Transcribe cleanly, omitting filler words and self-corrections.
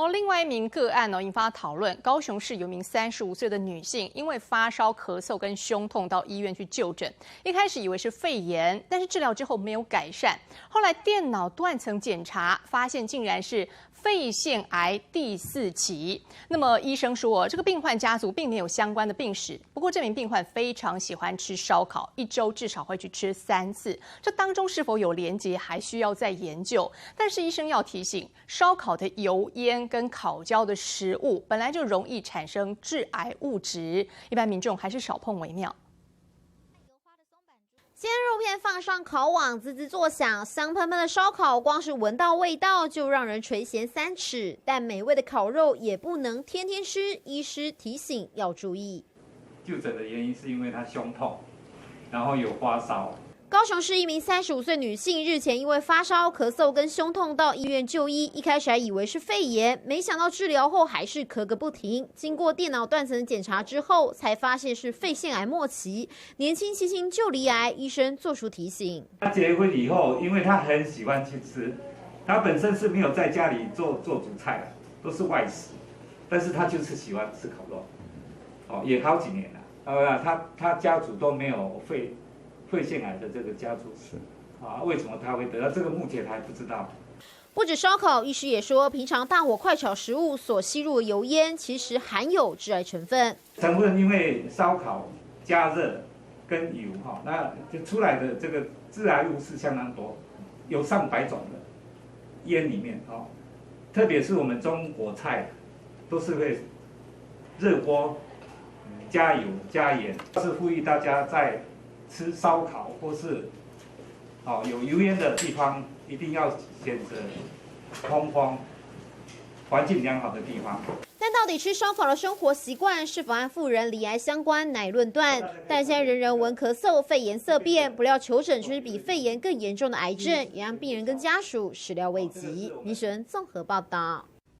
另外一名个案引发讨论。高雄市有名35岁的女性，因为发烧、咳嗽跟胸痛到医院去就诊，一开始以为是肺炎，但是治疗之后没有改善，后来电脑断层检查发现竟然是肺腺癌第4期。那么医生说，这个病患家族并没有相关的病史，不过这名病患非常喜欢吃烧烤，一周至少会去吃3次，这当中是否有连结，还需要再研究。但是医生要提醒，烧烤的油烟跟烤焦的食物本来就容易产生致癌物质，一般民众还是少碰为妙。鲜肉片放上烤网，滋滋作响，香喷喷的烧烤，光是闻到味道就让人垂涎3尺。但美味的烤肉也不能天天吃，医师提醒要注意。就诊的原因是因为他胸痛，然后有发烧。高雄市一名35岁女性日前因为发烧、咳嗽跟胸痛到医院就医，一开始还以为是肺炎，没想到治疗后还是咳个不停。经过电脑断层检查之后，才发现是肺腺癌末期，年轻轻轻就罹癌，医生做出提醒。他结婚以后，因为他很喜欢去吃，他本身是没有在家里做主菜，都是外食，但是他就是喜欢吃烤肉，也好几年了，他家族都没有肺腺癌的这个家族史为什么他会得到这个？目前还不知道。不止烧烤，医师也说，平常大火快炒食物所吸入的油烟，其实含有致癌成分。成分因为烧烤加热跟油那就出来的这个致癌物是相当多，有上百种的烟里面特别是我们中国菜都是会热锅加油加盐，是呼吁大家在吃烧烤或是有油烟的地方，一定要选择通风、环境良好的地方。但到底吃烧烤的生活习惯是否和妇人罹癌相关，乃论断。但现在人人闻咳嗽，肺颜色变，不料求诊却是比肺炎更严重的癌症，也让病人跟家属始料未及。民视综合报道。